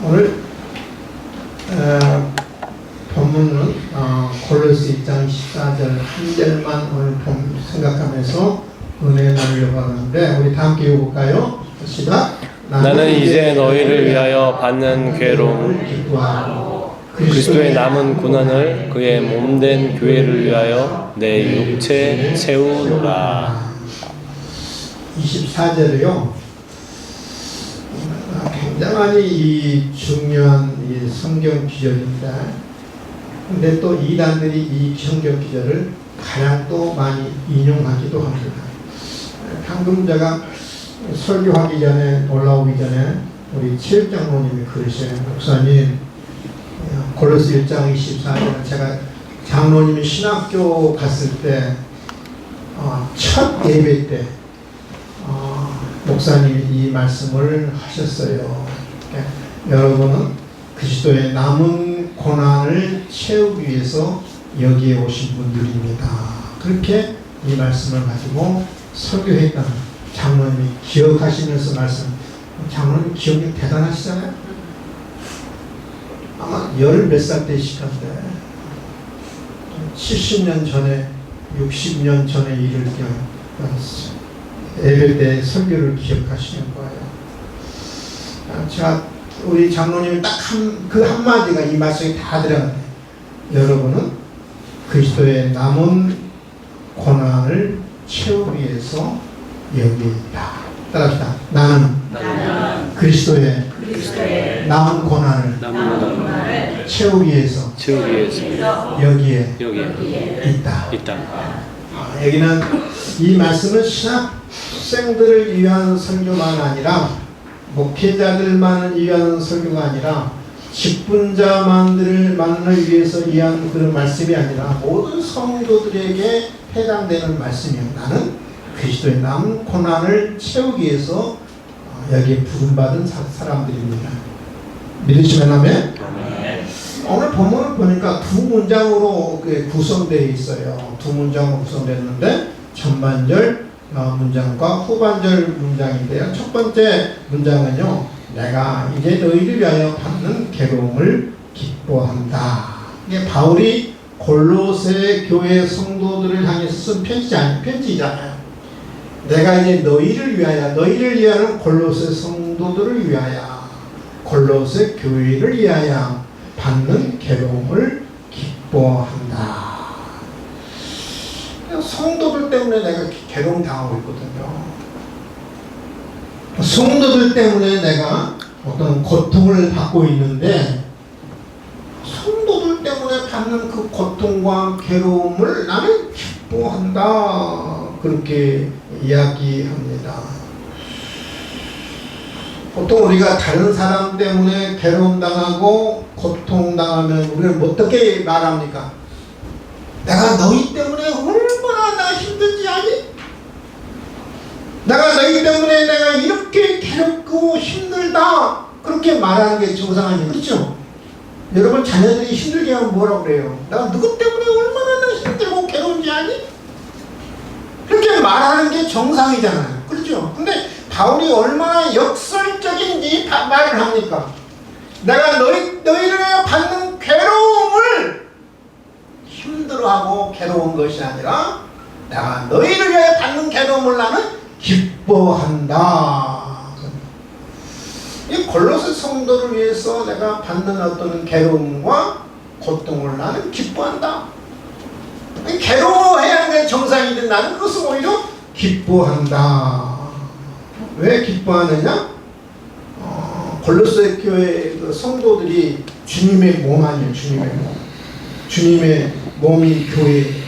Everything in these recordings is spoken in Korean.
오늘 본문은 골로새 1장 14절 한 절만 오늘 생각하면서 은혜 나누려고 하는데 우리 다 함께 읽어볼까요? 시작. 나는 이제 너희를 위하여 받는 괴로움을 기뻐하고 그리스도의 남은 고난을 그의 몸된 교회를 위하여 내 육체 채우노라. 24절이요. 굉장히 이 중요한 이 성경 기절입니다. 근데 또 이단들이 이 성경 기절을 가장 또 많이 인용하기도 합니다. 방금 제가 설교하기 전에 올라오기 전에 우리 체육장로님이 그러셔요. 목사님 골로새 1장 24절 제가 장로님이 신학교 갔을 때 첫 예배 때 목사님이 이 말씀을 하셨어요. 여러분은 그리스도의 남은 고난을 채우기 위해서 여기에 오신 분들입니다. 그렇게 이 말씀을 가지고 설교했다는 장로님이 기억하시면서 말씀. 장로님 기억이 대단하시잖아요. 아마 10몇 살 때이실 건데 70년 전에 60년 전에 일을 기억하셨어요. 예배 때 설교를 기억하시는 거예요. 제가 우리 장로님이 딱 그 한마디가 이 말씀이 다 들어가네. 여러분은 그리스도의 남은 고난을 채우기 위해서 여기에 있다. 따라합시다. 나는 그리스도의 남은 고난을 채우기 위해서 여기에 있다. 여기는 이 말씀은 신학생들을 위한 설교만 아니라 목회자들만을 위한 설교가 아니라 직분자만을 위해서 위한 그런 말씀이 아니라 모든 성도들에게 해당되는 말씀이에요. 나는 그리스도의 남은 고난을 채우기 위해서 여기에 부름받은 사람들입니다. 믿으시면 아멘? 오늘 본문을 보니까 두 문장으로 구성되어 있어요. 두 문장으로 구성됐는데 전반절 문장과 후반절 문장인데요. 첫 번째 문장은요. 내가 이제 너희를 위하여 받는 괴로움을 기뻐한다. 이게 바울이 골로새 교회 성도들을 향해서 쓴 편지잖아요. 내가 이제 너희를 위하여는 골로새 성도들을 위하여, 골로새 교회를 위하여 받는 괴로움을 기뻐한다. 성도들 때문에 내가 괴로움 당하고 있거든요. 성도들 때문에 내가 어떤 고통을 받고 있는데 성도들 때문에 받는 그 고통과 괴로움을 나는 기뻐한다. 그렇게 이야기합니다. 보통 우리가 다른 사람 때문에 괴로움 당하고 고통 당하면 우리는 어떻게 말합니까? 내가 너희 때문에 얼마나 나 힘든지 아니? 내가 너희 때문에 내가 이렇게 괴롭고 힘들다. 그렇게 말하는 게 정상이죠. 그렇죠? 여러분 자녀들이 힘들게 하면 뭐라고 그래요? 내가 누구 때문에 얼마나 나 힘들고 괴로운지 아니? 그렇게 말하는 게 정상이잖아요. 그렇죠? 근데 바울이 얼마나 역설적인지 말을 합니까? 내가 너희를 위해 받는 괴로움을 힘들어하고 괴로운 것이 아니라 내가 너희를 위해 받는 괴로움을 나는 기뻐한다. 이 골로새 성도를 위해서 내가 받는 어떤 괴로움과 고통을 나는 기뻐한다. 괴로워해야 하는 게 정상이든 나는 그것을 오히려 기뻐한다. 왜 기뻐하느냐? 골로새 교회 그 성도들이 주님의 몸 아니에요. 주님의 몸. 주님의 몸이 교회.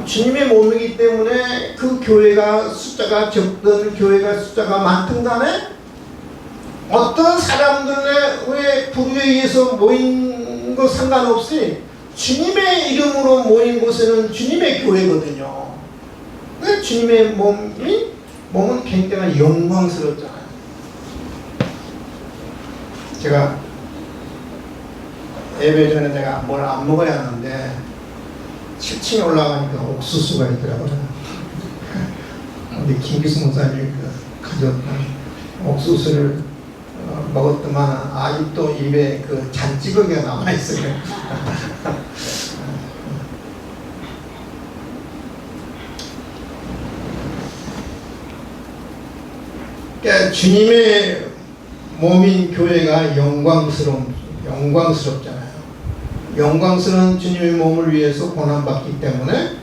주님의 몸이기 때문에 그 교회가 숫자가 적든 교회가 숫자가 많든 간에 어떤 사람들의 부르에 의해서 모인 것 상관없이 주님의 이름으로 모인 곳에는 주님의 교회거든요. 근데 주님의 몸은 굉장히 영광스럽잖아요. 제가 예배 전에 내가 뭘 안 먹어야 하는데 7층에 올라가니까 옥수수가 있더라고요. 우리 김기수 목사님이 가져왔던 옥수수를 먹었더만 아직도 입에 그 잔찌꺼기가 남아있어요. 그러니까 주님의 몸인 교회가 영광스럽잖아요. 영광스러운 주님의 몸을 위해서 고난받기 때문에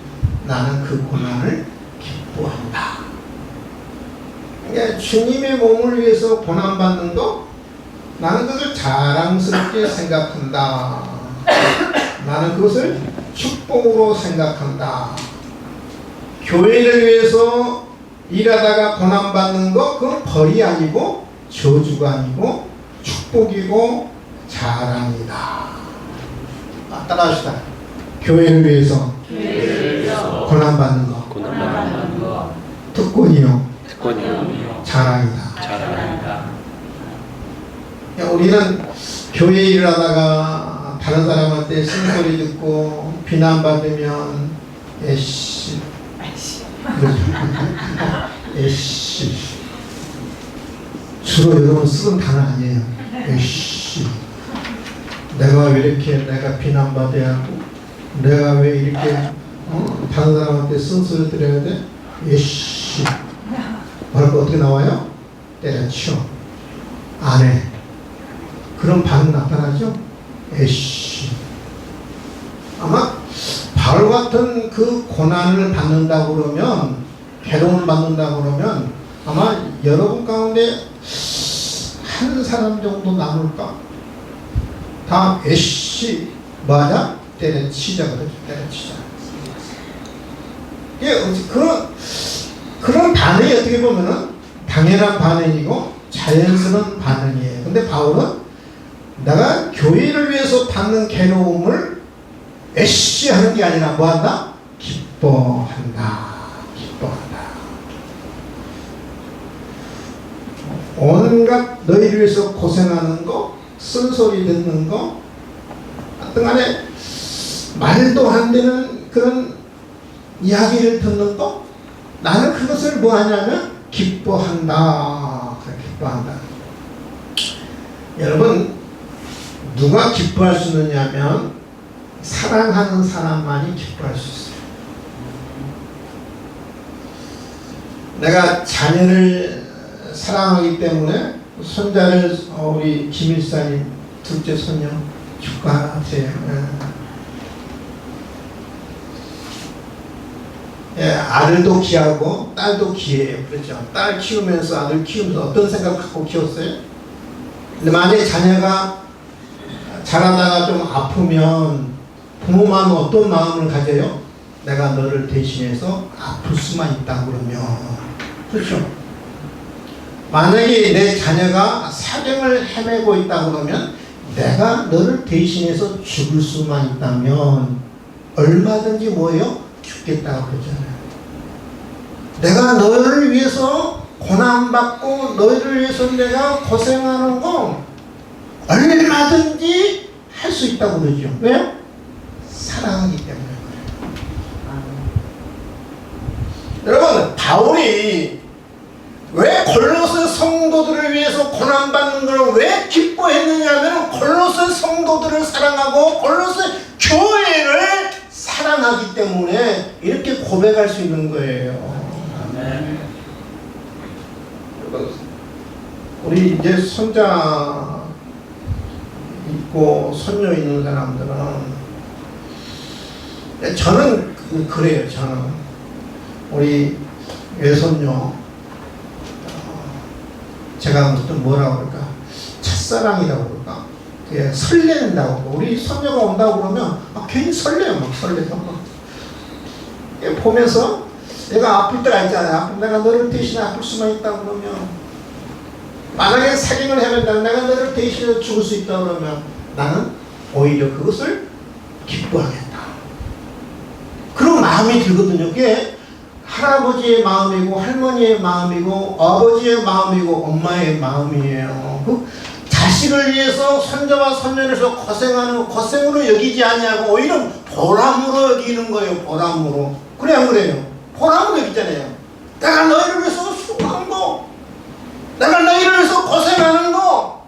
나는 그 고난을 기뻐한다. 그러니까 주님의 몸을 위해서 고난받는 거 나는 그것을 자랑스럽게 생각한다. 나는 그것을 축복으로 생각한다. 교회를 위해서 일하다가 고난받는 거 그건 벌이 아니고 저주가 아니고 축복이고 자랑이다. 따라합시다. 교회를 위해서 고난받는 거 특권이요 자랑이다. 우리는 교회 일을 하다가 다른 사람한테 쓴소리 듣고 비난받으면 에씨 에씨 주로 여러분 쓰는 단어 아니에요. 에씨 내가 왜 이렇게 내가 비난받아야 하고 내가 왜 이렇게 다른 사람한테 쓴소리 들어야 돼? 에씨 뭐랄까 어떻게 나와요? 때려쳐 안 해. 그런 반응 나타나죠? 에씨 아마 바울 같은 그 고난을 받는다고 그러면 괴로움을 받는다고 그러면 아마 여러분 가운데 한 사람 정도 남을까? 다 에씨 뭐하자? 때려치자 그러죠. 때려치자. 그런 반응이 어떻게 보면은 당연한 반응이고 자연스러운 반응이에요. 근데 바울은 내가 교회를 위해서 받는 괴로움을 에씨 하는 게 아니라 뭐한다? 기뻐한다. 기뻐한다. 온갖 너희를 위해서 고생하는 거, 쓴소리 듣는 거, 하여튼 간에 말도 안 되는 그런 이야기를 듣는 거, 나는 그것을 뭐 하냐면 기뻐한다. 기뻐한다. 여러분, 누가 기뻐할 수 있느냐면 사랑하는 사람만이 기뻐할 수 있어요. 내가 자녀를 사랑하기 때문에 손자를 우리 김일사님 둘째 손녀 축하하세요. 예, 아들도 귀하고 딸도 귀해요. 그렇죠. 딸 키우면서 아들 키우면서 어떤 생각하고 키웠어요? 근데 만약에 자녀가 자라다가 좀 아프면 부모 마음은 어떤 마음을 가져요? 내가 너를 대신해서 아플 수만 있다 그러면 그렇죠. 만약에 내 자녀가 사경을 헤매고 있다 그러면 내가 너를 대신해서 죽을 수만 있다면 얼마든지 뭐예요? 죽겠다고 그러잖아요. 내가 너를 위해서 고난받고 너희를 위해서 내가 고생하는 거 얼마든지 할 수 있다고 그러죠. 왜요? 사랑하기 때문에 그래요. 여러분, 바울이 왜 골로새 성도들을 위해서 고난받는 걸 왜 기뻐했느냐면 골로새 성도들을 사랑하고 골로새 교회를 사랑하기 때문에 이렇게 고백할 수 있는 거예요. 아멘. 우리 이제 손자 있고 손녀 있는 사람들은 저는 그래요. 저는 우리 외손녀 제가 무슨 뭐라고 그럴까 첫사랑이라고 그럴까 그게 설렌다고 우리 손녀가 온다고 그러면 괜히 설레요. 막 설레서 보면서 얘가 아플 때가 있잖아요. 아프면 내가 너를 대신해 아플 수만 있다고 그러면 만약에 사경을 헤맨다면 내가 너를 대신해 죽을 수 있다 그러면 나는 오히려 그것을 기뻐하겠다. 그런 마음이 들거든요. 그게 할아버지의 마음이고 할머니의 마음이고 아버지의 마음이고 엄마의 마음이에요. 그 자식을 위해서 손자와 손녀에서 고생하는 고생으로 여기지 아니하고 오히려 보람으로 여기는 거예요. 보람으로. 그래 안 그래요? 보람으로 여기잖아요. 내가 너희를 위해서 수고한 거, 내가 너희를 위해서 고생하는 거,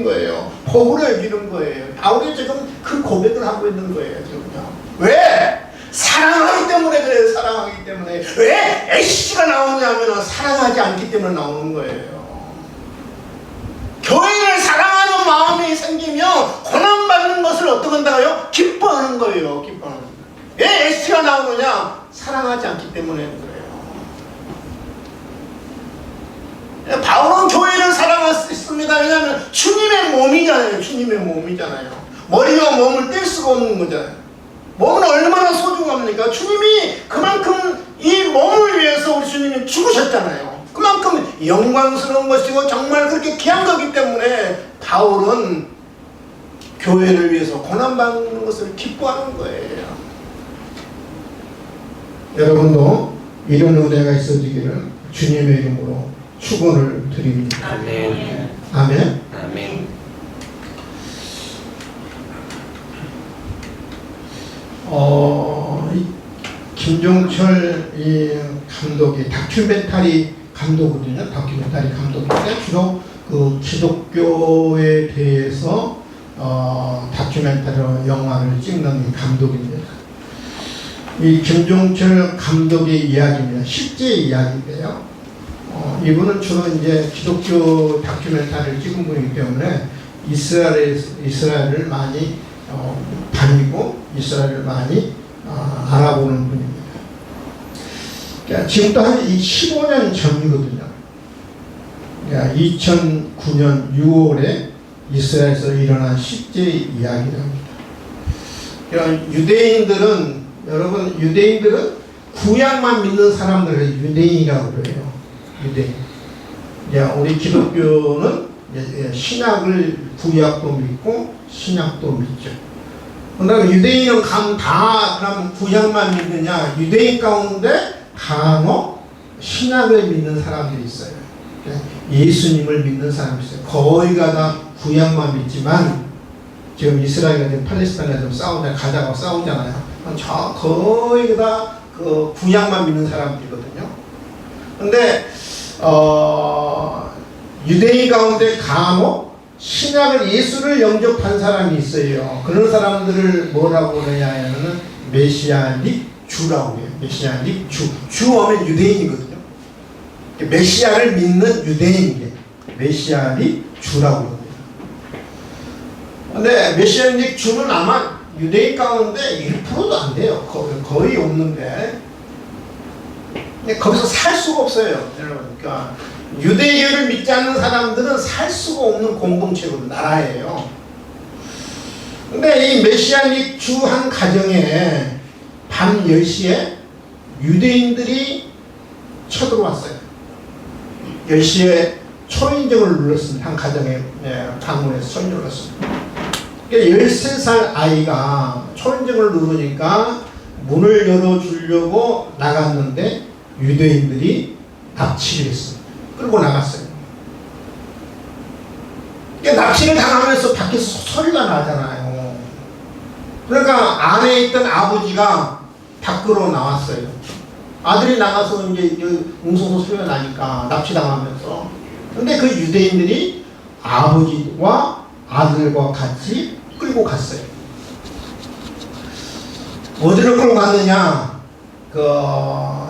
거예요. 복을 여기는 거예요. 바울이 지금 그 고백을 하고 있는 거예요. 지금요. 왜? 사랑하기 때문에 그래요. 사랑하기 때문에. 왜 H가 나오냐면 사랑하지 않기 때문에 나오는 거예요. 교회를 사랑하는 마음이 생기면 고난받는 것을 어떻게 한다고요? 기뻐하는 거예요. 기뻐하는 거예요. 왜 S가 나오느냐? 사랑하지 않기 때문에 그래요. 바울은 교회를 사랑했습니다. 왜냐하면 주님의 몸이잖아요. 주님의 몸이잖아요. 머리와 몸을 뗄 수가 없는 거잖아요. 몸은 얼마나 소중합니까? 주님이 그만큼 이 몸을 위해서 우리 주님이 죽으셨잖아요. 그만큼 영광스러운 것이고 정말 그렇게 귀한 거기 때문에 바울은 교회를 위해서 고난받는 것을 기뻐하는 거예요. 여러분도 이런 은혜가 있어지기를 주님의 이름으로 축원을 드립니다. 아멘. 아멘. 아멘. 김종철 이 감독이 다큐멘터리 감독이거든요. 다큐멘터리 감독인데 주로 그 기독교에 대해서 다큐멘터리 영화를 찍는 감독입니다. 이 김종철 감독의 이야기입니다. 실제 이야기인데요. 이분은 주로 이제 기독교 다큐멘터리를 찍은 분이기 때문에 이스라엘을 많이 다니고 이스라엘을 많이 알아보는 분입니다. 그러니까 지금도 한 15년 전이거든요. 그러니까 2009년 6월에 이스라엘에서 일어난 실제 이야기랍니다. 그러니까 유대인들은 구약만 믿는 사람들을 유대인이라고 그래요. 유대인. 우리 기독교는 신약을 구약도 믿고 신약도 믿죠. 그다음에 유대인은 그럼 구약만 믿느냐? 유대인 가운데 간혹 신약을 믿는 사람들이 있어요. 예수님을 믿는 사람이 있어요. 거의가 다 구약만 믿지만 지금 이스라엘과 지금 팔레스타인과 좀 가자고 싸우잖아요. 거의 다 그 구약만 믿는 사람들이거든요. 근데 유대인 가운데 간혹 신약을 예수를 영접한 사람이 있어요. 그런 사람들을 뭐라고 그러냐 하면은 메시아닉 주라고 해요. 메시아닉 주. 주 하면 유대인이거든요. 메시아를 믿는 유대인이에요. 메시아닉 주라고 합니다. 근데 메시아닉 주는 아마 유대인 가운데 1%도 안 돼요. 거의 없는데. 거기서 살 수가 없어요. 여러분. 그러니까 유대교를 믿지 않는 사람들은 살 수가 없는 공동체고 나라예요. 근데 이 메시아닉 주 한 가정에 밤 10시에 유대인들이 쳐들어왔어요. 10시에 초인종을 눌렀습니다. 한 가정에 방문해서 초인종을 눌렀습니다. 13살 아이가 초인종을 누르니까 문을 열어주려고 나갔는데 유대인들이 납치를 했습니다. 끌고 나갔어요. 납치를 당하면서 밖에서 소리가 나잖아요. 그러니까 안에 있던 아버지가 밖으로 나왔어요. 아들이 나가서 이제 웅성소 소리가 나니까 납치당하면서. 근데 그 유대인들이 아버지와 아들과 같이 끌고 갔어요. 어디로 끌고 갔느냐?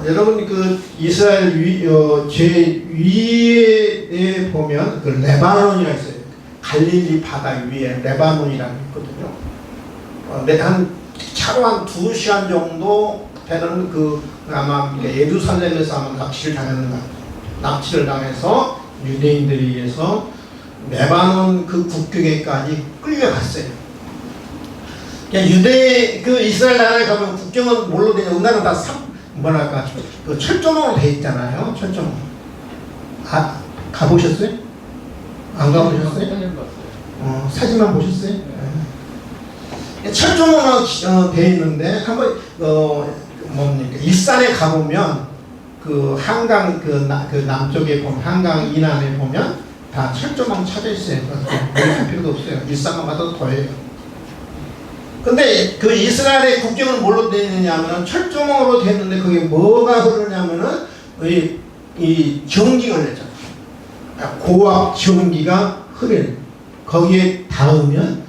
여러분 이스라엘 제 위에 보면 레바논이라고 있어요. 갈릴리 바다 위에 레바논이라고 있거든요. 한 차로 한 2시간 정도 되는 아마 예루살렘에서 아마 납치를 당했는 것 같아요. 납치를 당해서 유대인들에 의해서 레바논 국경에까지 끌려갔어요. 이스라엘 나라에 가면 국경은 뭘로 되냐? 우리나라는 다 철조망으로 돼 있잖아요. 철조망. 가보셨어요? 안 가보셨어요? 사진만 보셨어요? 네. 철조망으로 돼 있는데 한번 일산에 가보면 한강 남쪽에 보면 한강 이남에 보면 다 철조망 쳐져 있어요. 할 필요도 없어요. 일산만 가도 더해요. 근데 이스라엘의 국경은 뭘로 되어 있느냐면 철조망으로 되어 있는데 그게 뭐가 흐르냐면은 이 전기가 흘렸잖아요. 고압 전기가 흐르는. 거기에 닿으면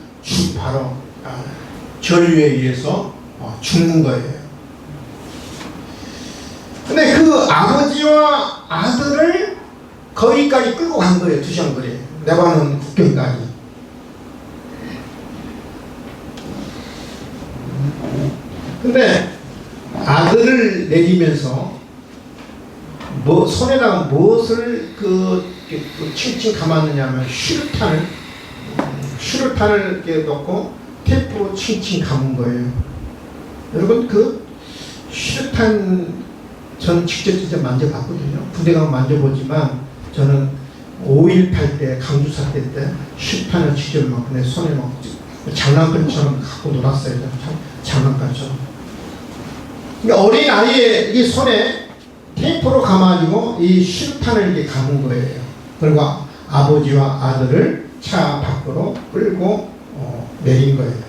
바로 전류에 의해서 죽는 거예요. 근데 그 아버지와 아들을 거기까지 끌고 간 거예요. 두샹그리 레바논 국경까지. 근데 아들을 내리면서 손에다가 무엇을 칭칭 감았느냐면 슈르탄을 이렇게 넣고 테이프로 칭칭 감은 거예요. 여러분 그 슈르탄 전 직접 만져봤거든요. 부대 가면 만져보지만 저는 5.18 때 강주 사태 때 슈르탄을 직접 막 내 손에 막 장난감처럼 갖고 놀았어요. 장난감처럼. 그러니까 어린 아이의 이 손에 테이프로 감아가지고 이 슈르탄을 이렇게 감은 거예요. 그리고 아버지와 아들을 차 밖으로 끌고 내린 거예요.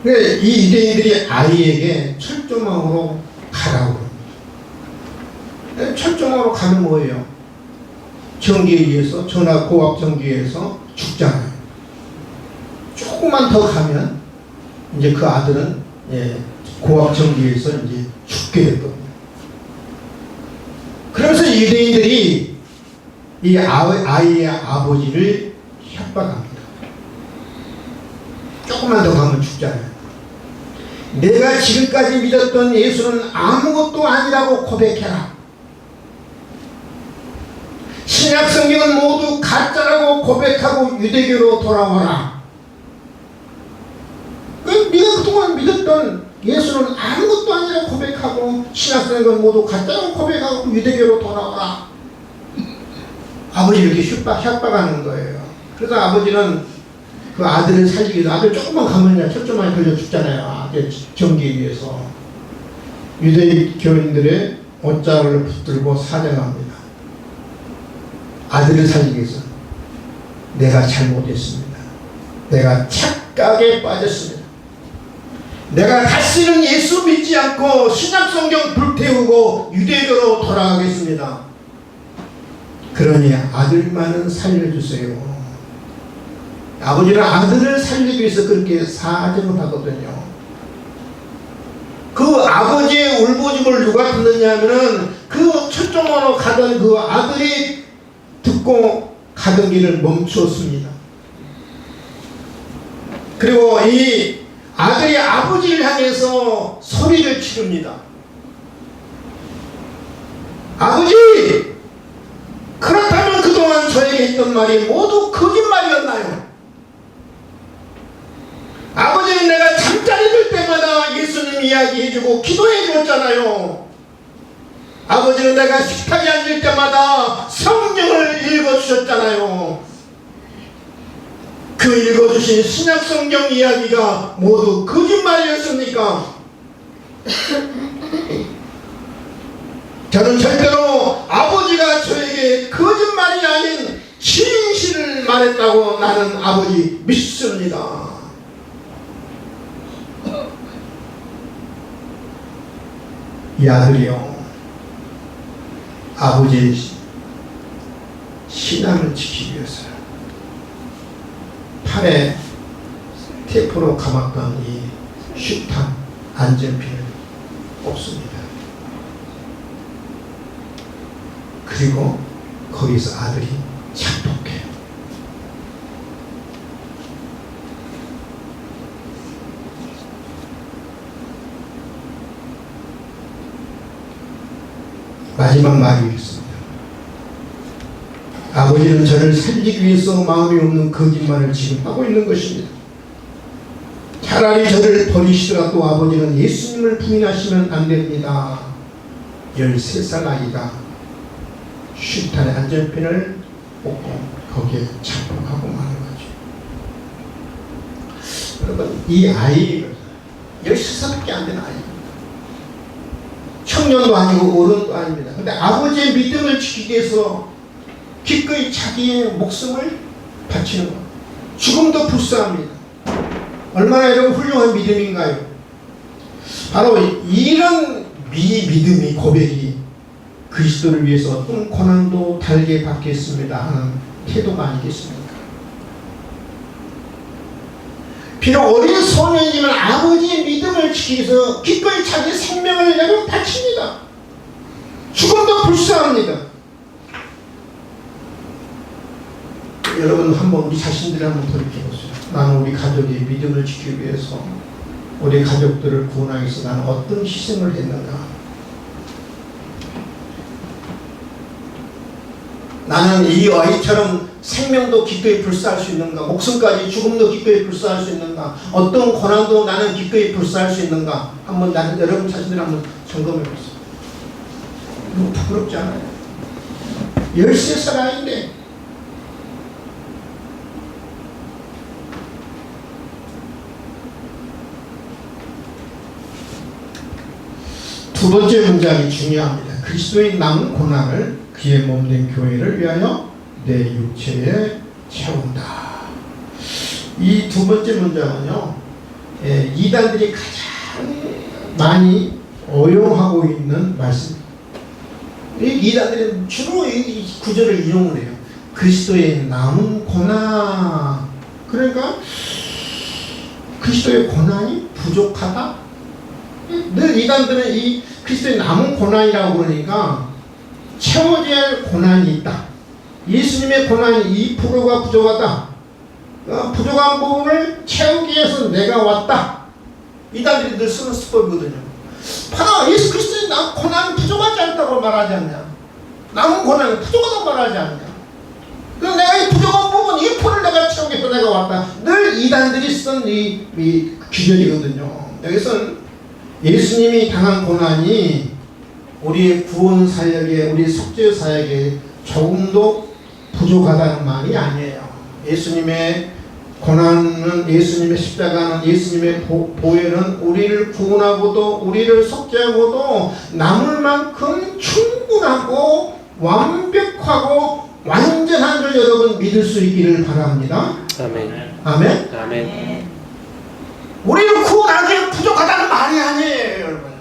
그러니까 이 유대인들이 아이에게 철조망으로 가라고 합니다. 철조망으로 가면 뭐예요? 전기에 의해서, 전화 고압 전기에 의해서 죽잖아요. 조금만 더 가면 이제 그 아들은 고압 전기에 의해서 이제 죽게 될 겁니다. 그래서 유대인들이 이 아이의 아버지를 협박합니다. 조금만 더 가면 죽잖아요. 내가 지금까지 믿었던 예수는 아무것도 아니라고 고백해라. 신약 성경은 모두 가짜라고 고백하고 유대교로 돌아와라. 네가 그동안 믿었던 예수는 아무것도 아니라고 고백하고 신약 성경은 모두 가짜라고 고백하고 유대교로 돌아와라. 아버지를 이렇게 협박하는 거예요. 그래서 아버지는 그 아들을 살리기 위해서 아들 조금만 가면요 철조망에 걸려 죽잖아요. 아들 전기에 의해서. 유대 교인들의 옷자락을 붙들고 사정합니다. 아들을 살리기 위해서 내가 잘못했습니다. 내가 착각에 빠졌습니다. 내가 다시는 예수 믿지 않고 신약성경 불태우고 유대교로 돌아가겠습니다. 그러니 아들만은 살려주세요. 아버지는 아들을 살리기 위해서 그렇게 사정을 하거든요. 그 아버지의 울부짖음을 누가 듣느냐 하면은 그 철조망으로 가던 그 아들이 듣고 가던 길을 멈추었습니다. 그리고 이 아들이 아버지를 향해서 소리를 지릅니다. 아버지! 그렇다면 그동안 저에게 했던 말이 모두 거짓말이었나요? 아버지는 내가 잠자리 들 때마다 예수님 이야기해주고 기도해줬잖아요. 아버지는 내가 식탁에 앉을 때마다 성경을 읽어주셨잖아요. 그 읽어주신 신약성경 이야기가 모두 거짓말이었습니까? 저는 절대로 아버지가 저에게 거짓말이 아닌 진실을 말했다고 나는 아버지 믿습니다. 이 아들이요, 아버지의 신앙을 지키기 위해서 팔에 테이프로 감았던 이 슈탄 안전핀을 뽑습니다. 그리고 거기서 아들이 잠복해요. 마지막 말이 있습니다. 아버지는 저를 살리기 위해서 마음이 없는 거짓말을 지금 하고 있는 것입니다. 차라리 저를 버리시더라도 아버지는 예수님을 부인하시면 안 됩니다. 13살 아이가 슈탄의 안전핀을 뽑고 거기에 잠복하고 마는 거죠. 여러분, 이 아이 13살밖에 안 된 아이, 청년도 아니고 어른도 아닙니다. 근데 아버지의 믿음을 지키기 위해서 기꺼이 자기의 목숨을 바치는 것, 죽음도 불사합니다. 얼마나 이런 훌륭한 믿음인가요? 바로 이런 믿음이, 고백이 그리스도를 위해서 어떤 고난도 달게 받겠습니다 하는 태도가 아니겠습니까? 비록 어린 소년이지만 아버지의 믿음을 지키기 위해서 기꺼이 자기 생명을 여러분 바칩니다. 죽음도 불쌍합니다. 여러분 한번 우리 자신들을 한번 돌이켜보세요. 나는 우리 가족의 믿음을 지키기 위해서 우리 가족들을 구원하기 위해서 나는 어떤 희생을 했는가? 나는 이 아이처럼 생명도 기꺼이 불사할 수 있는가? 목숨까지 죽음도 기꺼이 불사할 수 있는가? 어떤 고난도 나는 기꺼이 불사할 수 있는가? 한번 나는 여러분 자신들 한번 점검해 보세요. 너무 부끄럽지 않아요? 13살 아이인데 두 번째 문장이 중요합니다. 그리스도의 남은 고난을 그의 몸된 교회를 위하여 내 육체에 채운다. 이 두 번째 문장은요, 이단들이 가장 많이 어용하고 있는 말씀. 이단들이 주로 이 구절을 이용을 해요. 그리스도의 남은 고난. 그러니까 그리스도의 고난이 부족하다. 늘 이단들은 이 그리스도의 남은 고난이라고 그러니까 채워져야 할 고난이 있다. 예수님의 고난이 2%가 부족하다. 부족한 부분을 채우기 위해서 내가 왔다. 이단들이 늘 쓰는 수법이거든요. 봐라, 예수 그리스도의 고난이 부족하지 않다고 말하지 않냐? 남은 고난이 부족하다고 말하지 않냐? 그래서 내가 이 부족한 부분 2%를 내가 채우기 위해서 내가 왔다. 늘 이단들이 쓴 이 규절이거든요. 여기서는 예수님이 당한 고난이 우리의 구원 사역에, 우리 속죄 사역에 조금도 부족하다는 말이 아니에요. 예수님의 고난은, 예수님의 십자가는, 예수님의 보혈은 우리를 구원하고도 우리를 속죄하고도 남을 만큼 충분하고 완벽하고 완전한 줄 여러분 믿을 수 있기를 바랍니다. 아멘. 아멘. 아멘. 우리를 구원하기에 부족하다는 말이 아니에요, 여러분.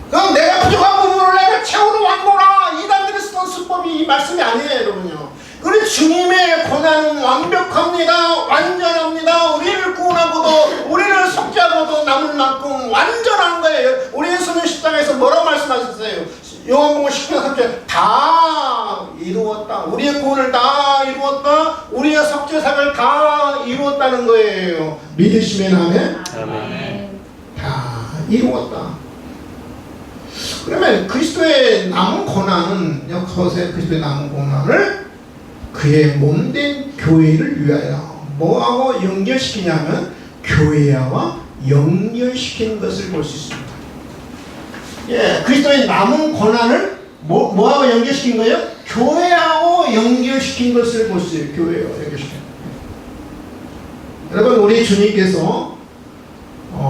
그럼 내가 부족한 부분을 내가 채우러 왔구나. 이단들이 쓰는 수법이 이 말씀이 아니에요, 여러분요. 그래, 주님의 고난은 완벽합니다. 완전합니다. 우리를 구원하고도 우리를 속죄하고도 남을 만큼 완전한 거예요. 우리 예수님 십자가에서 뭐라고 말씀하셨어요? 요한복음 10장 3절 다 이루었다. 우리의 구원을 다 이루었다. 우리의 속죄사를 다 이루었다는 거예요. 믿으시면 아멘? 아멘. 다 이루었다. 그러면 그리스도의 남은 고난은, 여기서 그리스도의 남은 고난을 그의 몸된 교회를 위하여 뭐하고 연결시키냐면 교회와 연결시키는 것을 볼 수 있습니다. 예, 그리스도의 남은 고난을 뭐하고 연결시킨 거예요? 교회하고 연결시킨 것을 볼 수 있어요. 교회와 연결시킨. 여러분, 우리 주님께서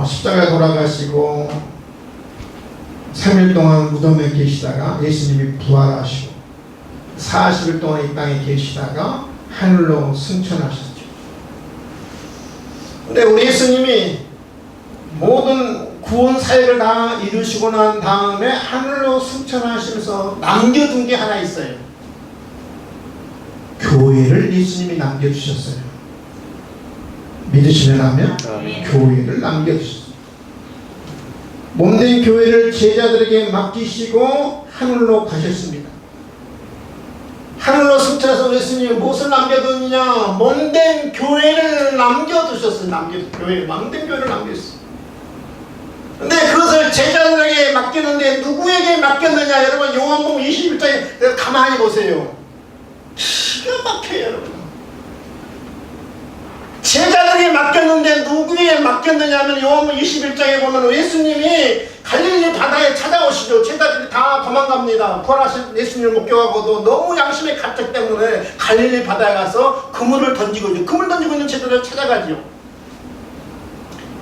십자가에 돌아가시고 3일 동안 무덤에 계시다가 예수님이 부활하시고 40일 동안 이 땅에 계시다가 하늘로 승천하셨죠. 근데 우리 예수님이 모든 구원 사역을 다 이루시고 난 다음에 하늘로 승천하시면서 남겨둔 게 하나 있어요. 교회를 예수님이 남겨주셨어요. 믿으시면 하면 교회를 남겨주셨어요. 몸된 교회를 제자들에게 맡기시고 하늘로 가셨습니다. 하늘로 승천해서 예수님이 무엇을 남겨두느냐? 몸된 교회를 남겨두셨어요. 교회, 몸된 교회를 남겼어요. 근데 그것을 제자들에게 맡겼는데 누구에게 맡겼느냐? 여러분, 요한복음 21장에 가만히 보세요. 기가 막혀요, 여러분. 제자들에게 맡겼는데 누구에게 맡겼느냐 하면 요한복음 21장에 보면 예수님이 갈릴리 바다에 찾아오시죠. 제자들이 다 도망갑니다. 부활하신 예수님을 목격하고도 너무 양심의 갑작 때문에 갈릴리 바다에 가서 그물을 던지고 있죠. 그물 던지고 있는 제자들을 찾아가죠.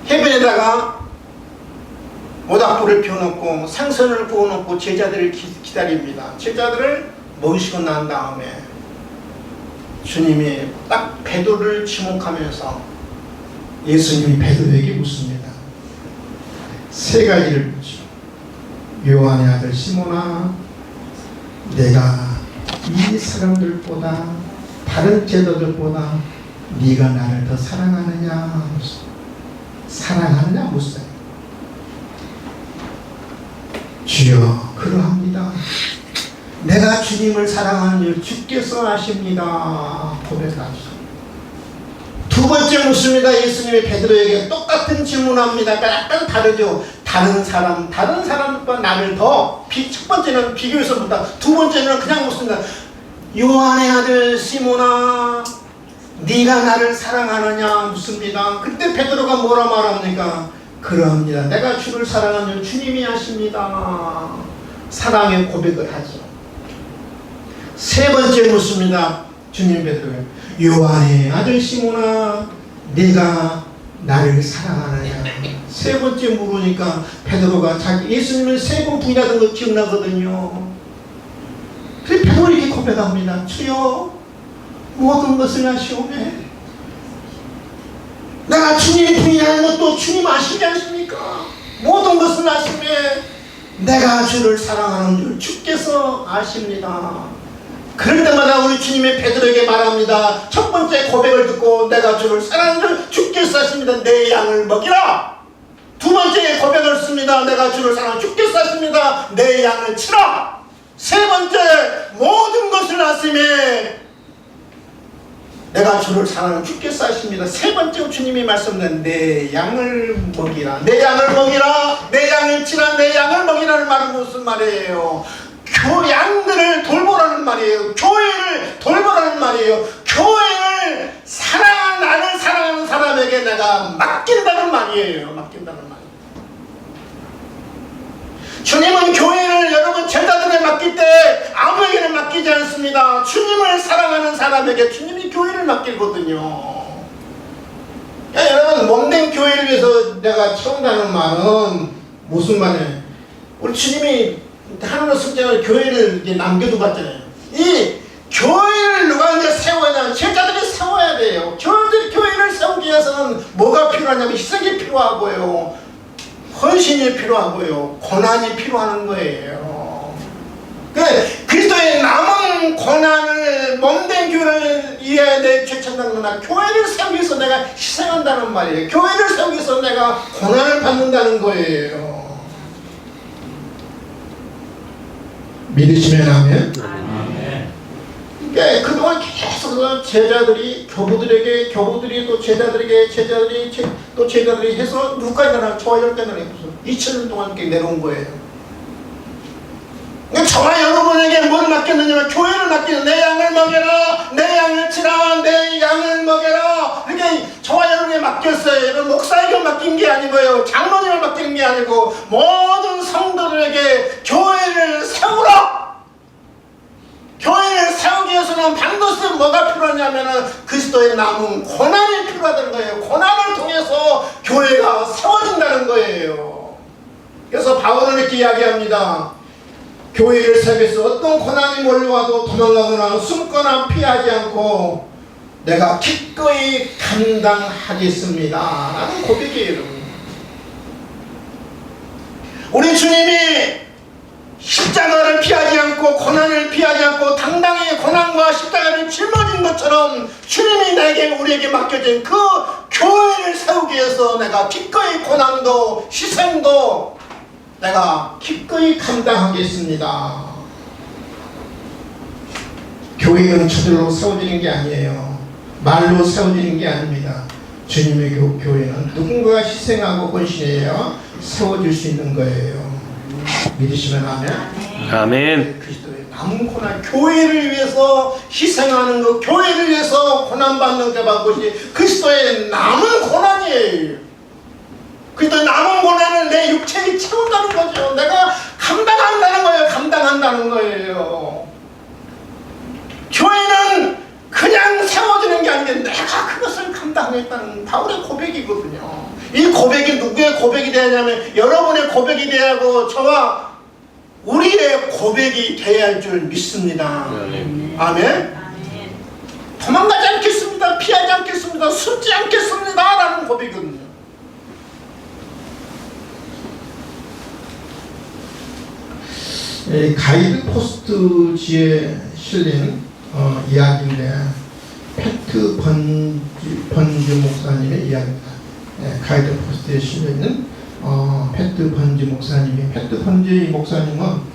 해변에다가 모닥불을 피워놓고 생선을 구워놓고 제자들을 기다립니다. 제자들을 모시고 난 다음에 주님이 딱 베드로를 지목하면서 예수님이 베드로에게 묻습니다. 세 가지를 묻죠. 요한의 아들 시몬아, 내가 이 사람들보다 다른 제자들보다 네가 나를 더 사랑하느냐? 사랑하느냐 묻어요. 주여 그러합니다. 내가 주님을 사랑하는 줄 주께서 아십니다. 고백하시오. 두 번째 묻습니다. 예수님이 베드로에게 똑같은 질문합니다. 약간 다르죠. 다른 사람과 나를 더 첫 번째는 비교해서 묻다. 두 번째는 그냥 묻습니다. 요한의 아들 시몬아, 네가 나를 사랑하느냐 묻습니다. 그때 베드로가 뭐라 말합니까? 그러합니다. 내가 주를 사랑하는 주님이 아십니다. 사랑의 고백을 하죠. 세 번째 묻습니다. 주님 베드로가 요한의 아들 시몬아, 네가 나를 사랑하느냐. 세 번째 물으니까 베드로가 자기 예수님을 세 번 부인하던 거 기억나거든요. 그래서 베드로 이렇게 고백합니다. 주여 모든 것을 아시오매. 내가 주님 부인하는 것도 주님 아시지 않습니까? 모든 것을 아시매 내가 주를 사랑하는 줄 주께서 아십니다. 그럴 때마다 우리 주님의 베드로에게 말합니다. 첫 번째 고백을 듣고 내가 주를 사랑하는 줄 주께서 아십니다. 내 양을 먹이라. 두 번째 고백을 씁니다. 내가 주를 사랑하는 줄 주께서 아십니다. 내 양을 치라. 세 번째 모든 것을 아심에 내가 주를 사랑하는 주께서 아십니다. 세 번째 주님이 말씀하는 내 양을 먹이라. 내 양을 먹이라. 내 양을 치라. 내 양을 먹이라는 말은 무슨 말이에요? 양들을 돌보라는 말이에요. 교회를 돌보라는 말이에요. 교회를 나를 사랑하는 사람에게 내가 맡긴다는 말이에요. 맡긴다는 말. 주님은 교회를 여러분 제자들에 맡길 때 아무에게나 맡기지 않습니다. 주님을 사랑하는 사람에게 주님이 교회를 맡기거든요. 여러분 몸된 교회를 위해서 내가 채운다는 말은 무슨 말이에요? 우리 주님이 하나님 성경을 교회를 이제 남겨두고 갔잖아요. 이 교회를 누가 이제 세워야 제자들이 세워야 돼요. 교회를 세우기 위해서는 뭐가 필요하냐면 희생이 필요하고요, 헌신이 필요하고요, 고난이 필요한 거예요. 그리스도의 남은 고난을 몸된 교회를 이해해야 돼. 최첨단 거나 교회를 세우기 위해서 내가 희생한다는 말이에요. 교회를 세우기 위해서 내가 고난을 받는다는 거예요. 믿으시면 아멘. 그러니까 그동안 계속 제자들이 교부들이 또 제자들에게 또 제자들이 해서 누구까지 나라 저와 여러분에게 2000년 동안 이렇게 내려온 거예요. 그러니까 저와 여러분에게 뭘 맡겼느냐면 교회를 맡기는 내 양을 먹여라, 내 양을 치라, 내 양을 먹여라. 이렇게 저와 여러분에게 맡겼어요. 여러분 목사에게 맡긴 게 아니고요, 장로님을 맡긴 게 아니고 모든 성도들에게 교회를 세우라. 교회를 세우기 위해서는 반드시 뭐가 필요하냐면은 그리스도의 남은 고난이 필요하다는 거예요. 고난을 통해서 교회가 세워진다는 거예요. 그래서 바울은 이렇게 이야기합니다. 교회를 세우기 위해서 어떤 고난이 몰려와도 도망가거나 숨거나 피하지 않고 내가 기꺼이 감당하겠습니다 라는 고백이에요. 우리 주님이 십자가를 피하지 않고 고난을 피하지 않고 당당히 고난과 십자가를 짊어진 것처럼 주님이 우리에게 맡겨진 그 교회를 세우기 위해서 내가 기꺼이 고난도 희생도 내가 기꺼이 감당하겠습니다. 교회는 저절로 세워지는 게 아니에요. 말로 세워지는 게 아닙니다. 주님의 교회는 누군가가 희생하고 헌신해야 세워질 수 있는 거예요. 믿으시면 아멘. 아멘. 그리스도의 남은 고난, 교회를 위해서 희생하는 것, 교회를 위해서 고난받는 것이 그리스도의 남은 고난이에요. 그리스도의 남은 고난을 내 육체에 채운다는 거죠. 내가 감당한다는 거예요. 감당한다는 거예요. 교회는 그냥 세워지는 게 아닌데 내가 그것을 감당하겠다는 바울의 고백이거든요. 이 고백이 누구의 고백이 되냐면 여러분의 고백이 되어야 하고 저와 우리의 고백이 되어야 할 줄 믿습니다. 아멘. 도망가지 않겠습니다. 피하지 않겠습니다. 숨지 않겠습니다 라는 고백이거든요. 가이드 포스트지에 실린 이야기인데 패트 번즈 목사님의 이야기입니다. 가이드 포스트에 실려있는 패트 번즈 목사님이, 패트 번즈 목사님은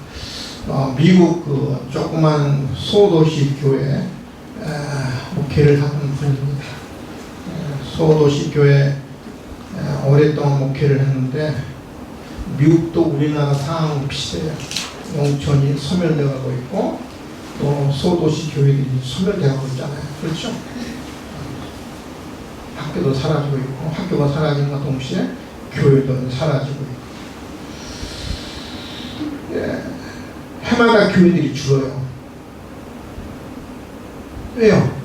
미국 그 조그만 소도시 교회 목회를 하던 분입니다. 소도시 교회 오랫동안 목회를 했는데 미국도 우리나라 상황 비슷해요. 농촌이 소멸되어가고 있고 또 소도시 교회들이 소멸되어가고 있잖아요. 그렇죠? 학교도 사라지고 있고, 학교가 사라지는 동시에 교회도 사라지고 있고, 해마다 교회들이 줄어요. 왜요?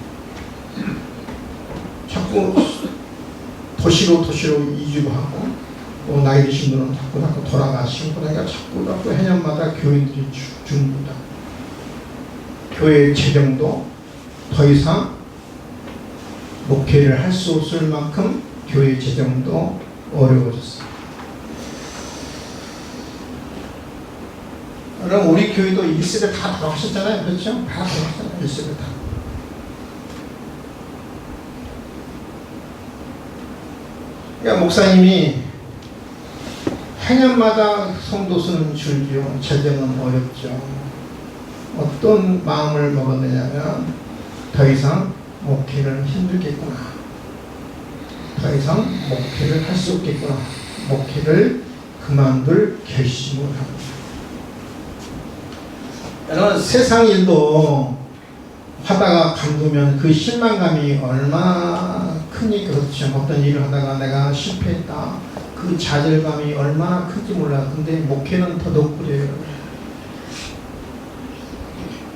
자꾸 도시로 이주를 하고, 또 나이 드신 분은 자꾸 돌아가시고, 그러니까 자꾸 해년마다 교회들이 줍니다. 교회 재정도 더 이상 목회를 할 수 없을 만큼 교회 재정도 어려워졌어요. 그럼 우리 교회도 1세대 다 돌아가셨잖아요. 그렇죠? 다 돌아가셨잖아요. 1세대 다. 그러니까 목사님이 해년마다 성도 수는 줄죠. 재정은 어렵죠. 어떤 마음을 먹었느냐면 더 이상 목회를 힘들겠구나. 더 이상 목회를 할 수 없겠구나. 목회를 그만둘 결심을 합니다. 여러분, 세상 일도 하다가 간두면 그 실망감이 얼마나 크니. 그렇죠. 어떤 일을 하다가 내가 실패했다. 그 좌절감이 얼마나 큰지 몰라. 근데 목회는 더더욱 그래요.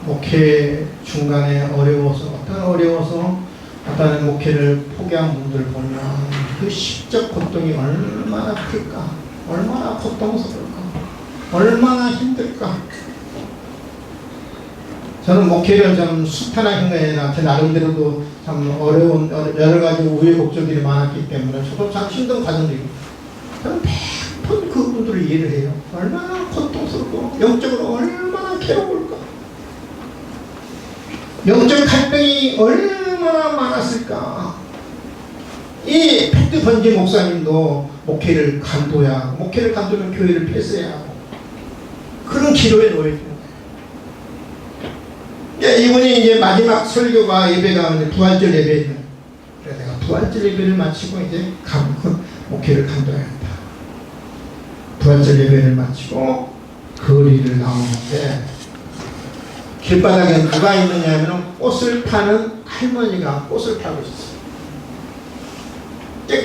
목회 중간에 어려워서 어떤 목회를 포기한 분들 보면 그 심적 고통이 얼마나 클까, 얼마나 고통스러울까, 얼마나 힘들까. 저는 목회를 좀 수탄하게 제 나름대로도 참 어려운 여러 가지 우여곡절들이 많았기 때문에 저도 참 힘든 과정들이, 저는 100번 그분들을 이해를 해요. 얼마나 고통스럽고 영적으로 얼마나 괴로울까, 영적 갈등이 얼마나 많았을까. 이 패트 번지 목사님도 목회를 간둬야 하고, 목회를 간두면 교회를 폐쇄해야 하고, 그런 기로에 놓여 있는 거예요. 이분이 이제 마지막 설교가 예배가 이제 부활절 예배예요. 그래서 내가 부활절 예배를 마치고 이제 목회를 간둬야 한다. 부활절 예배를 마치고 거리를 나오는데 길바닥에 누가 있느냐 하면 꽃을 파는 할머니가 꽃을 팔고 있었어요.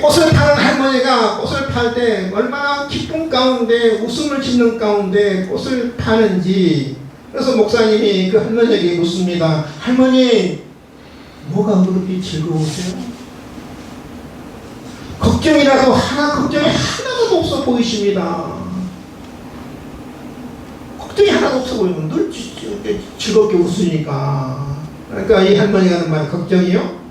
꽃을 파는 할머니가 꽃을 팔 때 얼마나 기쁨 가운데 웃음을 짓는 가운데 꽃을 파는지. 그래서 목사님이 그 할머니에게 묻습니다. 할머니, 뭐가 그렇게 즐거우세요? 걱정이 하나도 없어 보이십니다. 걱정이 하나도 없어 보이면 늘 즐겁게 웃으니까. 그러니까 이 할머니가 하는 말, 걱정이요?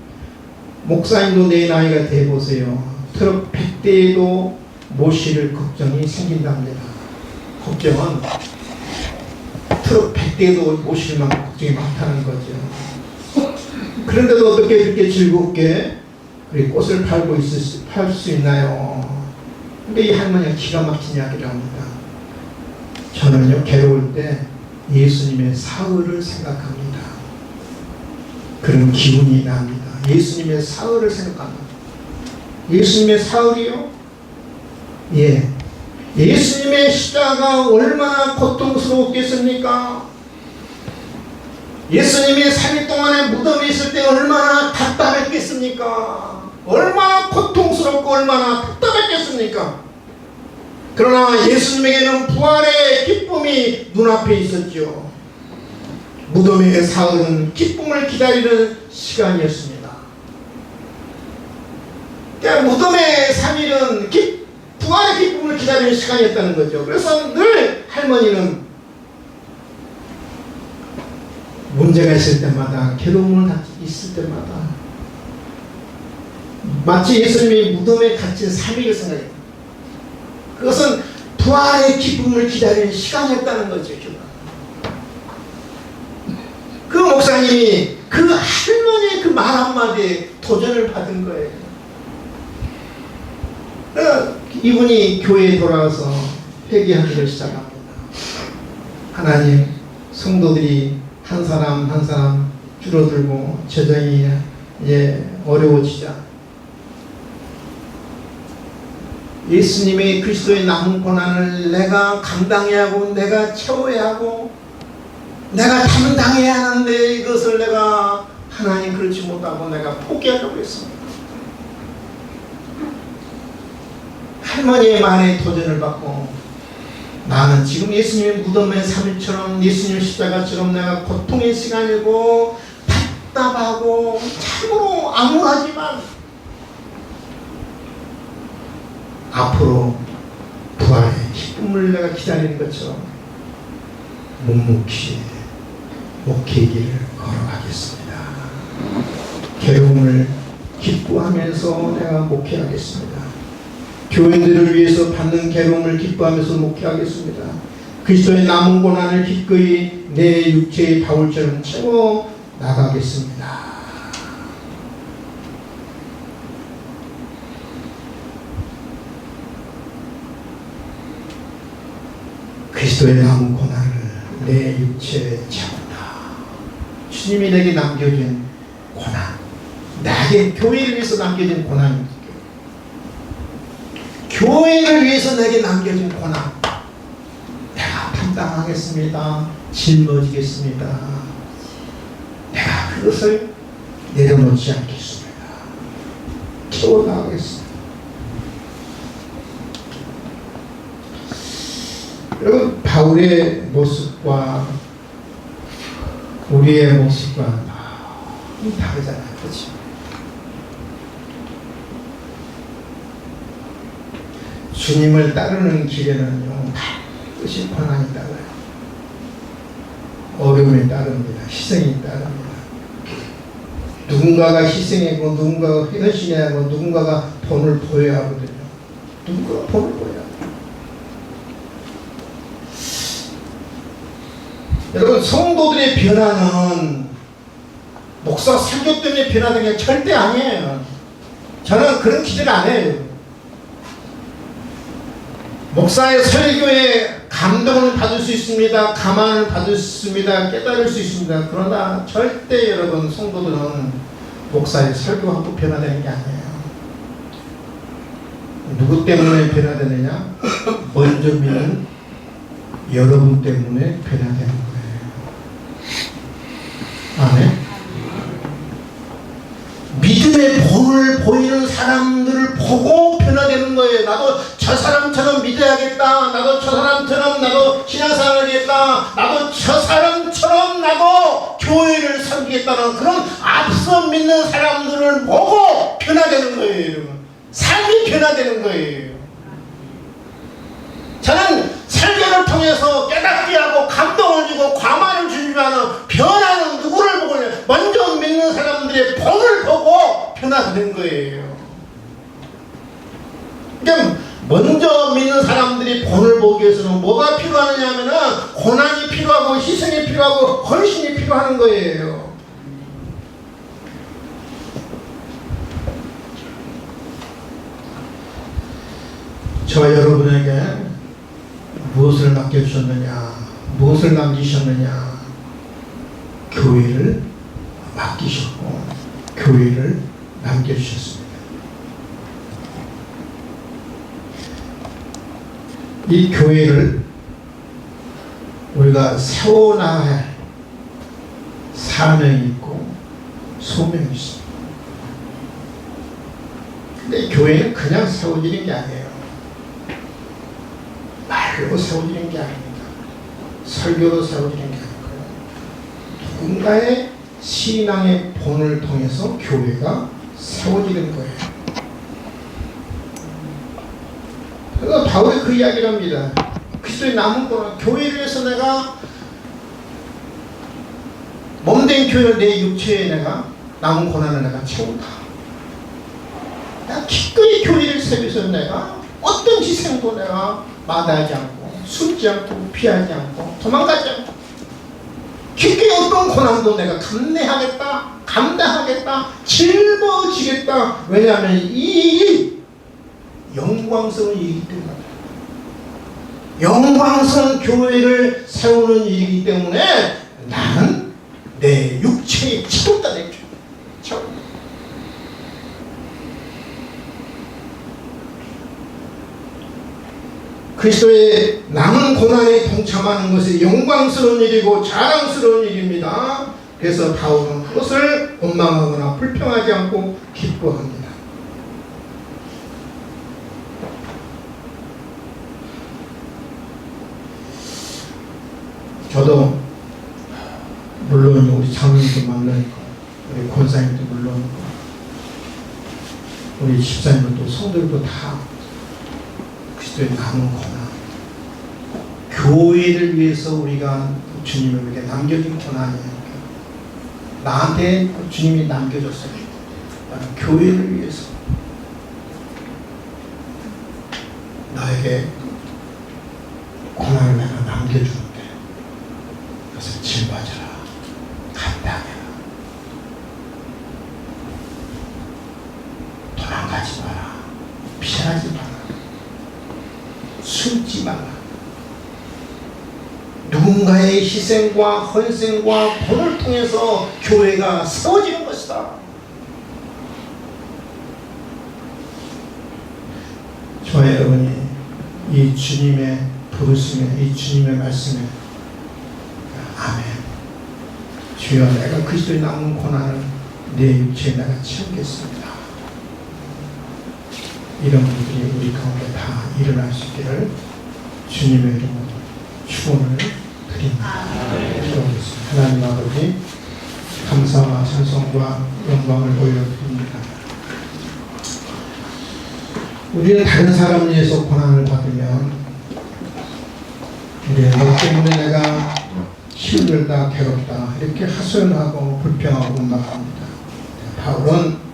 목사님도 내 나이가 돼보세요. 트럭 100대에도 모실 걱정이 생긴답니다. 걱정은 트럭 100대에도 모실 만큼 걱정이 많다는 거죠. 그런데도 어떻게 이렇게 즐겁게 꽃을 팔 수 있나요? 근데 이 할머니가 기가 막힌 이야기를 합니다. 저는요, 괴로울 때 예수님의 사흘을 생각합니다. 그런 기분이 납니다. 예수님의 사흘을 생각합니다. 예수님의 사흘이요? 예. 예수님의 십자가 얼마나 고통스러웠겠습니까? 예수님이 3일 동안에 무덤에 있을 때 얼마나 답답했겠습니까? 얼마나 고통스럽고 얼마나 답답했겠습니까? 그러나 예수님에게는 부활의 기쁨이 눈앞에 있었죠. 무덤의 사흘은 기쁨을 기다리는 시간이었습니다. 그러니까 무덤의 3일은 부활의 기쁨을 기다리는 시간이었다는 거죠. 그래서 늘 할머니는 문제가 있을 때마다, 괴로움을 있을 때마다 마치 예수님이 무덤에 갇힌 3일을 생각해요. 그것은 부활의 기쁨을 기다리는 시간이었다는 거죠. 목사님이 그 할머니의 그 말 한마디에 도전을 받은 거예요. 이분이 교회에 돌아와서 회개하기를 시작합니다. 하나님, 성도들이 한 사람 한 사람 줄어들고 재정이 이제 어려워지자 예수님의 그리스도의 남은 고난을 내가 감당해야 하고 내가 채워야 하고 내가 감당해야 하는데 이것을 내가 하나님 그렇지 못하고 내가 포기하려고 했습니다. 할머니의 말에 도전을 받고 나는 지금 예수님의 무덤의 3일처럼 예수님 십자가처럼 내가 고통의 시간이고 답답하고 참으로 암울하지만 앞으로 부활의 기쁨을 내가 기다리는 것처럼 묵묵히 목회의 길을 걸어가겠습니다. 괴로움을 기뻐하면서 내가 목회하겠습니다. 교인들을 위해서 받는 괴로움을 기뻐하면서 목회하겠습니다. 그리스도의 남은 고난을 기꺼이 내 육체의 바울처럼 채워 나가겠습니다. 그리스도의 남은 고난을 내 육체에 채운다. 주님이 내게 남겨준 고난, 나에게 교회를 위해서 남겨진 고난입니다. 교회를 위해서 내게 남겨진 고난 내가 감당하겠습니다. 짊어지겠습니다. 내가 그것을 내려놓지 않겠습니다. 채워나가겠습니다. 여러분, 바울의 모습과 우리의 모습과 너무 다르잖아요. 그렇죠? 주님을 따르는 길에는요, 반드시 고난이 따라요. 어려움이 따릅니다. 희생이 따릅니다. 누군가가 희생하고 누군가가 헌신하고 누군가가 돈을 보여야 하거든요. 누군가가 돈을 보여야 합니다. 여러분, 성도들의 변화는 목사 설교 때문에 변화되는 게 절대 아니에요. 저는 그런 기대를 안 해요. 목사의 설교에 감동을 받을 수 있습니다. 감안을 받을 수 있습니다. 깨달을 수 있습니다. 그러나 절대 여러분, 성도들은 목사의 설교하고 변화되는 게 아니에요. 누구 때문에 변화되느냐? 먼저 믿는 여러분 때문에 변화되는 거예요. 아멘. 믿음의 본을 보이는 사람들을 보고 변화되는 거예요. 나도 저 사람처럼 믿어야겠다. 나도 저 사람처럼 나도 신앙생활을 하겠다. 나도 저 사람처럼 나도 교회를 섬기겠다는 그런 앞서 믿는 사람들을 보고 변화되는 거예요. 삶이 변화되는 거예요. 저는 설교를 통해서 깨닫게 하고 감동을 주고 과만을 주지만 변화는 누구를 보고 먼저 믿는 사람들의 본을 보고 변화되는 거예요. 그러니까 먼저 믿는 사람들이 본을 보기 위해서는 뭐가 필요하느냐 하면은 고난이 필요하고 희생이 필요하고 헌신이 필요한 거예요. 저와 여러분에게 무엇을 맡겨주셨느냐, 무엇을 남기셨느냐? 교회를 맡기셨고 교회를 남겨주셨습니다. 이 교회를 우리가 세워나가야 할 사명이 있고 소명이 있습니다. 근데 교회는 그냥 세워지는 게 아니에요. 말로 세워지는 게 아닙니다. 설교로 세워지는 게 아니고요. 누군가의 신앙의 본을 통해서 교회가 세워지는 거예요. 그래서 바울이 그 이야기를 합니다. 그리스도의 남은 고난, 교회를 위해서 내가 몸된 교회를 내 육체에 내가 남은 고난을 내가 채운다. 내가 기꺼이 교회를 세워서 내가 어떤 희생도 내가 마다하지 않고 숨지 않고 피하지 않고 도망가지 않고 깊게 어떤 고난도 내가 감당하겠다, 짊어지겠다. 왜냐하면 이 일이 영광스러운 일이기 때문에, 영광스러운 교회를 세우는 일이기 때문에 나는 내 육체에 치솟다 내 쳐. 그리스도의 남은 고난에 동참하는 것이 영광스러운 일이고 자랑스러운 일입니다. 그래서 바울은 그것을 원망하거나 불평하지 않고 기뻐합니다. 저도 물론 우리 장로님도 물론이고 우리 권사님도 물론이고 우리 집사님들도 성도들도 다 그리스도의 남은 고난, 교회를 위해서 우리가 주님을 우리에게 남겨진 고난이에요. 나한테 주님이 남겨줬어요. 나는 교회를 위해서 나에게 고난을 내가 남겨주는데 그것을 짊어져라, 감당해라, 도망가지 마라, 피하지 마라, 숨지 마라. 누군가의 희생과 헌생과 돈을 통해서 교회가 세워지는 것이다. 저와 여러분이 이 주님의 부르심에, 이 주님의 말씀에 아멘, 주여 내가 그리스도의 남은 고난을 내 육체에 내가 채우겠습니다. 이런 분들이 우리 가운데 다 일어날 수 있기를 주님의 이름으로 축원을 드립니다. 기도하겠습니다. 하나님 아버지, 감사와 찬송과 영광을 올려드립니다. 우리는 다른 사람을 위해서 고난을 받으면 우리는 너 때문에 내가 힘들다, 괴롭다 이렇게 하소연하고 불평하고 원망합니다. 바울은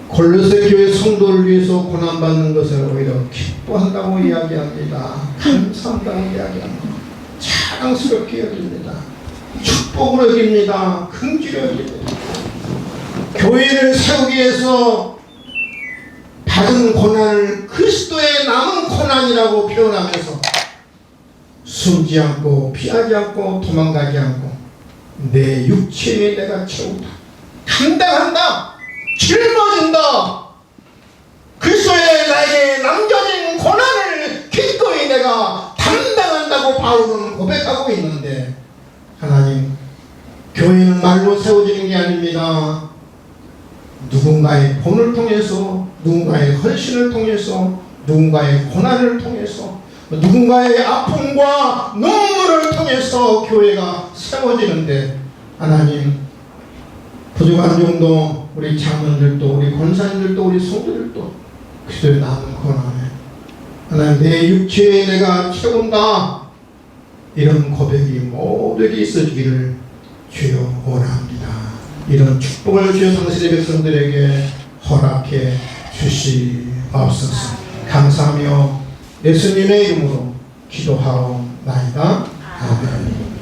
골로새 교회 성도를 위해서 고난받는 것을 오히려 기뻐한다고 이야기합니다. 감사한다고 이야기합니다. 자랑스럽게 여깁니다. 축복으로 여깁니다. 긍지로 여깁니다. 교회를 세우기 위해서 받은 고난을 그리스도의 남은 고난이라고 표현하면서 숨지 않고 피하지 않고 도망가지 않고 내 육체에 내가 채우다, 감당한다, 짊어진다. 그리스도의 나에게 남겨진 고난을 기꺼이 내가 감당한다고 바울은 고백하고 있는데, 하나님, 교회는 말로 세워지는 게 아닙니다. 누군가의 본을 통해서, 누군가의 헌신을 통해서, 누군가의 고난을 통해서, 누군가의 아픔과 눈물을 통해서 교회가 세워지는데, 하나님, 부족한 정도 우리 장로들도, 우리 권사님들도, 우리 성도들도 그리스도의 남은 고난에 하나님 내 육체에 내가 채운다, 이런 고백이 모두에게 있어지기를 주여 원합니다. 이런 축복을 주여 당신의 백성들에게 허락해 주시옵소서. 감사하며 예수님의 이름으로 기도하옵나이다. 아멘.